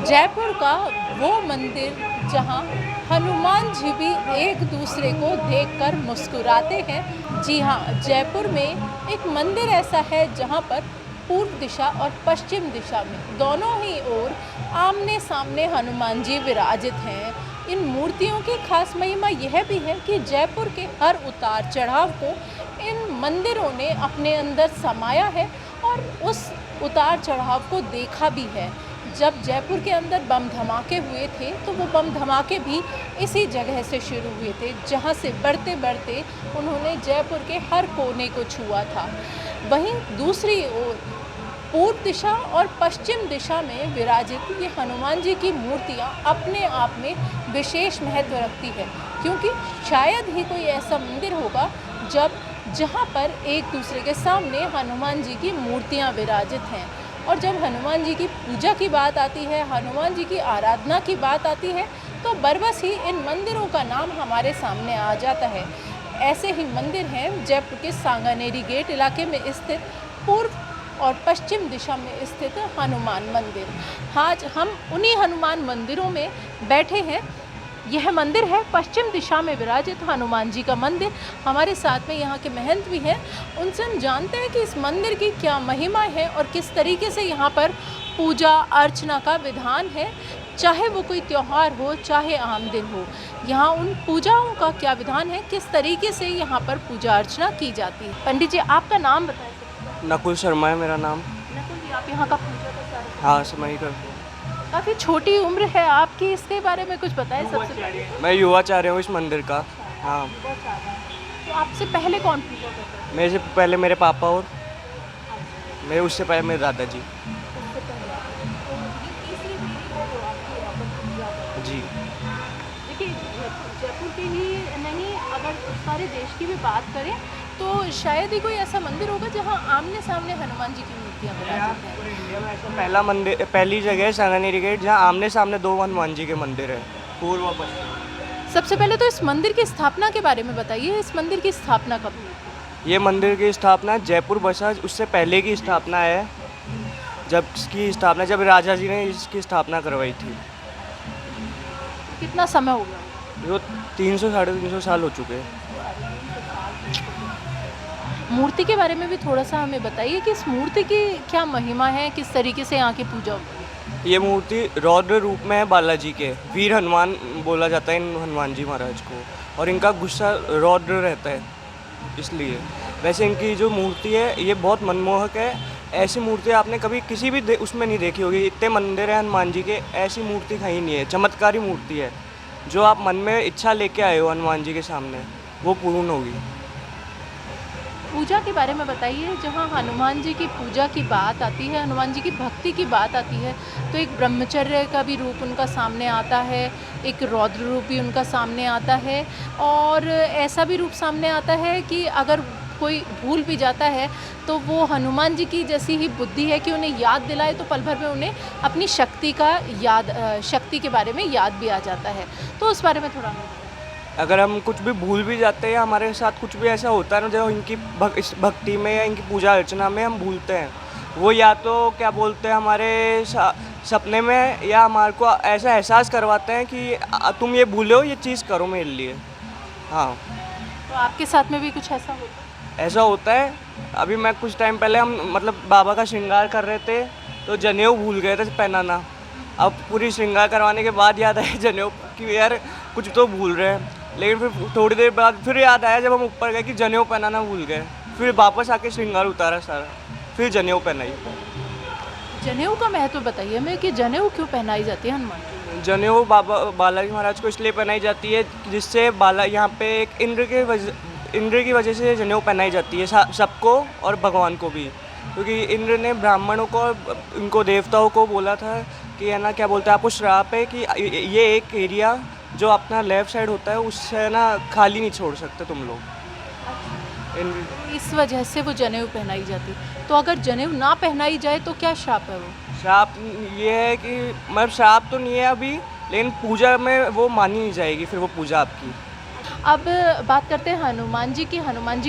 जयपुर का वो मंदिर जहां हनुमान जी भी एक दूसरे को देखकर मुस्कुराते हैं। जी हाँ, जयपुर में एक मंदिर ऐसा है जहां पर पूर्व दिशा और पश्चिम दिशा में दोनों ही ओर आमने सामने हनुमान जी विराजित हैं। इन मूर्तियों की खास महिमा यह भी है कि जयपुर के हर उतार चढ़ाव को इन मंदिरों ने अपने अंदर समाया है और उस उतार चढ़ाव को देखा भी है। जब जयपुर के अंदर बम धमाके हुए थे तो वो बम धमाके भी इसी जगह से शुरू हुए थे, जहाँ से बढ़ते बढ़ते उन्होंने जयपुर के हर कोने को छुआ था। वहीं दूसरी ओर पूर्व दिशा और पश्चिम दिशा में विराजित ये हनुमान जी की मूर्तियाँ अपने आप में विशेष महत्व रखती है, क्योंकि शायद ही कोई ऐसा मंदिर होगा जहाँ पर एक दूसरे के सामने हनुमान जी की मूर्तियाँ विराजित हैं। और जब हनुमान जी की पूजा की बात आती है, हनुमान जी की आराधना की बात आती है, तो बरबस ही इन मंदिरों का नाम हमारे सामने आ जाता है। ऐसे ही मंदिर हैं जयपुर के सांगानेरी गेट इलाके में स्थित पूर्व और पश्चिम दिशा में स्थित हनुमान मंदिर। आज हम उन्हीं हनुमान मंदिरों में बैठे हैं। यह मंदिर है पश्चिम दिशा में विराजित हनुमान जी का मंदिर। हमारे साथ में यहाँ के महंत भी हैं, उनसे हम जानते हैं कि इस मंदिर की क्या महिमा है और किस तरीके से यहाँ पर पूजा अर्चना का विधान है। चाहे वो कोई त्यौहार हो, चाहे आम दिन हो, यहाँ उन पूजाओं का क्या विधान है, किस तरीके से यहाँ पर पूजा अर्चना की जाती है। पंडित जी, आपका नाम बताएं। नकुल शर्मा है मेरा नाम। नकुल जी, आप यहाँ का पूजा का सारा हाँ, समय ही करते हैं। काफ़ी छोटी उम्र है आपकी, इसके बारे में कुछ बताएं। सबसे पहले मैं युवाचार्य हूँ इस मंदिर का। हाँ, तो आपसे पहले कौन पूजा करता है? मेरे से पहले मेरे पापा और मेरे उससे पहले मेरे दादाजी। सबसे पहले तो ये तीसरी पीढ़ी है जो आपकी यहाँ पर पूजा करती है। जी। देखिए, जयपुर की ही नहीं, अगर सारे देश की भी बात करें तो शायद ही कोई ऐसा मंदिर होगा जहाँ आमने सामने हनुमान जी की मूर्तियाँ विराजित हैं। इंडिया में ऐसा पहली जगह है सांगानेरी गेट जहाँ आमने सामने दो हनुमान जी के मंदिर है, पूर्व और पश्चिम। सबसे पहले तो इस मंदिर की स्थापना के बारे में बताइए। इस मंदिर की स्थापना कब हुई थी? ये मंदिर की स्थापना जयपुर बसा उससे पहले की स्थापना है। जब राजा जी ने इसकी स्थापना करवाई थी। कितना समय हो गया? जो 300 साढ़े 300 साल हो चुके हैं। मूर्ति के बारे में भी थोड़ा सा हमें बताइए कि इस मूर्ति की क्या महिमा है, किस तरीके से यहाँ की पूजा होती है। ये मूर्ति रौद्र रूप में है बालाजी के। वीर हनुमान बोला जाता है इन हनुमान जी महाराज को, और इनका गुस्सा रौद्र रहता है इसलिए। वैसे इनकी जो मूर्ति है ये बहुत मनमोहक है। ऐसी मूर्ति आपने कभी किसी भी उसमें नहीं देखी होगी। इतने मंदिर हैं हनुमान जी के, ऐसी मूर्ति कहीं नहीं है। चमत्कारी मूर्ति है। जो आप मन में इच्छा लेके आए हो हनुमान जी के सामने, वो पूर्ण होगी। पूजा के बारे में बताइए। जहाँ हनुमान जी की पूजा की बात आती है, हनुमान जी की भक्ति की बात आती है, तो एक ब्रह्मचर्य का भी रूप उनका सामने आता है, एक रौद्र रूप भी उनका सामने आता है, और ऐसा भी रूप सामने आता है कि अगर कोई भूल भी जाता है तो वो हनुमान जी की जैसी ही बुद्धि है कि उन्हें याद दिलाए तो पल भर में उन्हें अपनी शक्ति के बारे में याद भी आ जाता है। तो उस बारे में थोड़ा अगर हम कुछ भी भूल भी जाते हैं, हमारे साथ कुछ भी ऐसा होता है ना जो इनकी इस भक्ति में या इनकी पूजा अर्चना में हम भूलते हैं, वो या तो क्या बोलते हैं हमारे सपने में, या हमारे को ऐसा एहसास करवाते हैं कि तुम ये भूले हो, ये चीज़ करो मेरे लिए। हाँ, तो आपके साथ में भी कुछ ऐसा होता है? ऐसा होता है। अभी मैं कुछ टाइम पहले हम बाबा का श्रृंगार कर रहे थे तो जनेऊ भूल गए थे पहनाना। अब पूरी श्रृंगार करवाने के बाद याद आया जनेऊ कि यार कुछ तो भूल रहे हैं, लेकिन फिर थोड़ी देर बाद फिर याद आया जब हम ऊपर गए कि जनेऊ पहनाना भूल गए। फिर वापस आके श्रृंगार उतारा सारा, फिर जनेऊ पहनाई। जनेऊ का महत्व बताइए हमें कि जनेऊ क्यों पहनाई जाती है हनुमान जी? जनेऊ बालाजी महाराज को इसलिए पहनाई जाती है जिससे यहाँ पे एक इंद्र की वजह से जनेऊ पहनाई जाती है सबको और भगवान को भी, क्योंकि इंद्र ने ब्राह्मणों को, इनको देवताओं को बोला था कि है ना, क्या बोलते हैं, आपको श्राप है कि ये एक एरिया जो अपना लेफ्ट साइड होता है उससे ना खाली नहीं छोड़ सकते तुम लोग। इस वजह से वो जनेऊ पहनाई जाती। तो अगर जनेऊ ना पहनाई जाए तो क्या श्राप है वो? श्राप ये है कि मतलब श्राप तो नहीं है अभी, लेकिन पूजा में वो मानी नहीं जाएगी फिर वो पूजा आपकी। अब बात करते हैं हनुमान जी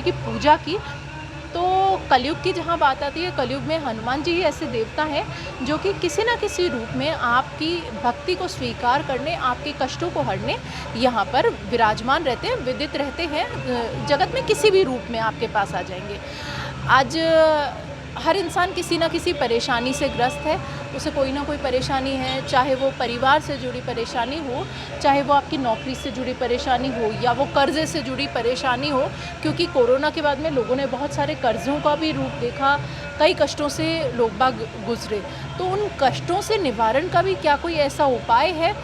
की पूजा की। तो कलयुग की जहाँ बात आती है, कलयुग में हनुमान जी ही ऐसे देवता हैं जो कि किसी न किसी रूप में आपकी भक्ति को स्वीकार करने, आपके कष्टों को हरने यहाँ पर विराजमान रहते हैं, विदित रहते हैं। जगत में किसी भी रूप में आपके पास आ जाएंगे। आज हर इंसान किसी न किसी परेशानी से ग्रस्त है, उसे कोई ना कोई परेशानी है, चाहे वो परिवार से जुड़ी परेशानी हो, चाहे वो आपकी नौकरी से जुड़ी परेशानी हो, या वो कर्ज़े से जुड़ी परेशानी हो, क्योंकि कोरोना के बाद में लोगों ने बहुत सारे कर्ज़ों का भी रूप देखा, कई कष्टों से लोग बाग गुजरे। तो उन कष्टों से निवारण का भी क्या कोई ऐसा उपाय है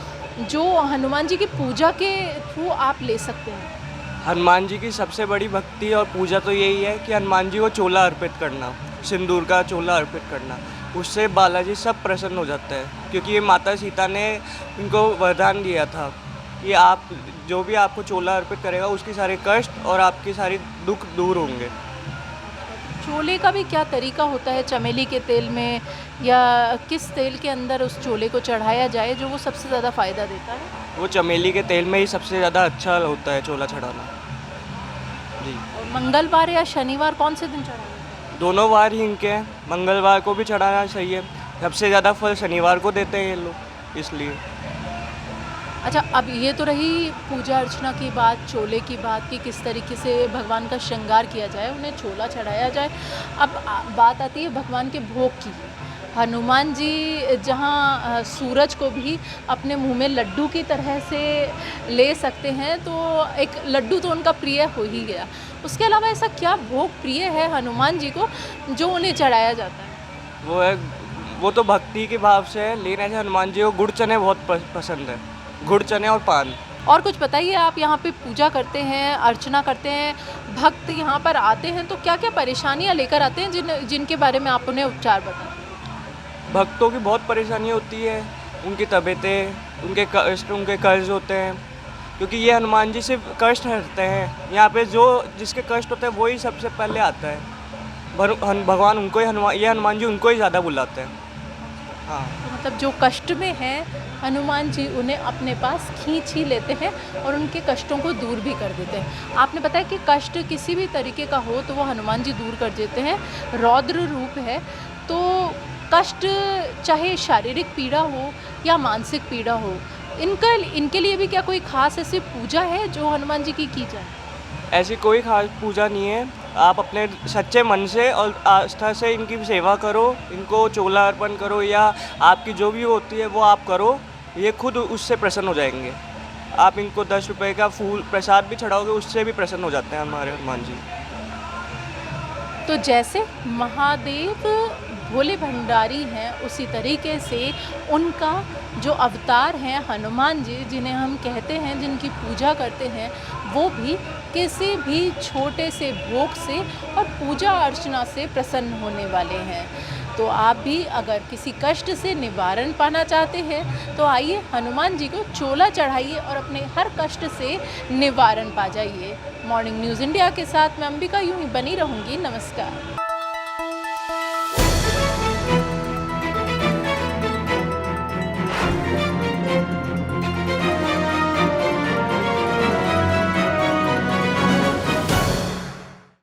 जो हनुमान जी की पूजा के थ्रू आप ले सकते हैं? हनुमान जी की सबसे बड़ी भक्ति और पूजा तो यही है कि हनुमान जी को चोला अर्पित करना, सिंदूर का चोला अर्पित करना। उससे बालाजी सब प्रसन्न हो जाता है, क्योंकि ये माता सीता ने इनको वरदान दिया था कि आप जो भी आपको चोला अर्पित करेगा उसकी सारे कष्ट और आपके सारे दुख दूर होंगे। चोले का भी क्या तरीका होता है? चमेली के तेल में या किस तेल के अंदर उस चोले को चढ़ाया जाए जो वो सबसे ज़्यादा फ़ायदा देता है? वो चमेली के तेल में ही सबसे ज़्यादा अच्छा होता है चोला चढ़ाना जी। और मंगलवार या शनिवार कौन से दिन चढ़ाना? दोनों वार ही इनके हैं, मंगलवार को भी चढ़ाना चाहिए। सबसे ज़्यादा फल शनिवार को देते हैं ये लोग, इसलिए। अच्छा, अब ये तो रही पूजा अर्चना की बात, चोले की बात कि किस तरीके से भगवान का श्रृंगार किया जाए, उन्हें चोला चढ़ाया जाए। अब बात आती है भगवान के भोग की। हनुमान जी जहाँ सूरज को भी अपने मुंह में लड्डू की तरह से ले सकते हैं, तो एक लड्डू तो उनका प्रिय हो ही गया। उसके अलावा ऐसा क्या भोग प्रिय है हनुमान जी को जो उन्हें चढ़ाया जाता है? वो तो भक्ति के भाव से है, लेकिन ऐसे हनुमान जी को गुड़ चने बहुत पसंद है, गुड़ चने और पान। और कुछ बताइए, आप यहाँ पे पूजा करते हैं, अर्चना करते हैं, भक्त यहाँ पर आते हैं तो क्या क्या परेशानियाँ लेकर आते हैं जिनके बारे में आप उन्हें उपचार बताएं? भक्तों की बहुत परेशानी होती है, उनकी तबीयतें, उनके कष्ट, उनके कर्ज होते हैं, क्योंकि ये हनुमान जी सिर्फ कष्ट हरते हैं। यहाँ पे जो जिसके कष्ट होते हैं वही सबसे पहले आता है। भगवान उनको ही हनुमान जी उनको ही ज़्यादा बुलाते हैं। हाँ, तो मतलब जो कष्ट में हैं हनुमान जी उन्हें अपने पास खींच ही लेते हैं और उनके कष्टों को दूर भी कर देते हैं। आपने बताया कि कष्ट किसी भी तरीके का हो तो वो हनुमान जी दूर कर देते हैं, रौद्र रूप है। तो कष्ट चाहे शारीरिक पीड़ा हो या मानसिक पीड़ा हो, इनके लिए भी क्या कोई खास ऐसी पूजा है जो हनुमान जी की जाए? ऐसी कोई खास पूजा नहीं है। आप अपने सच्चे मन से और आस्था से इनकी सेवा करो, इनको चोला अर्पण करो, या आपकी जो भी होती है वो आप करो, ये खुद उससे प्रसन्न हो जाएंगे। आप इनको 10 रुपए का फूल प्रसाद भी चढ़ाओगे, उससे भी प्रसन्न हो जाते हैं हमारे हनुमान जी। तो जैसे महादेव भोले भंडारी हैं, उसी तरीके से उनका जो अवतार हैं हनुमान जी, जिन्हें हम कहते हैं, जिनकी पूजा करते हैं, वो भी किसी भी छोटे से भोग से और पूजा अर्चना से प्रसन्न होने वाले हैं। तो आप भी अगर किसी कष्ट से निवारण पाना चाहते हैं तो आइए हनुमान जी को चोला चढ़ाइए और अपने हर कष्ट से निवारण पा जाइए। मॉर्निंग न्यूज़ इंडिया के साथ मैं अंबिका यूं ही बनी रहूँगी। नमस्कार।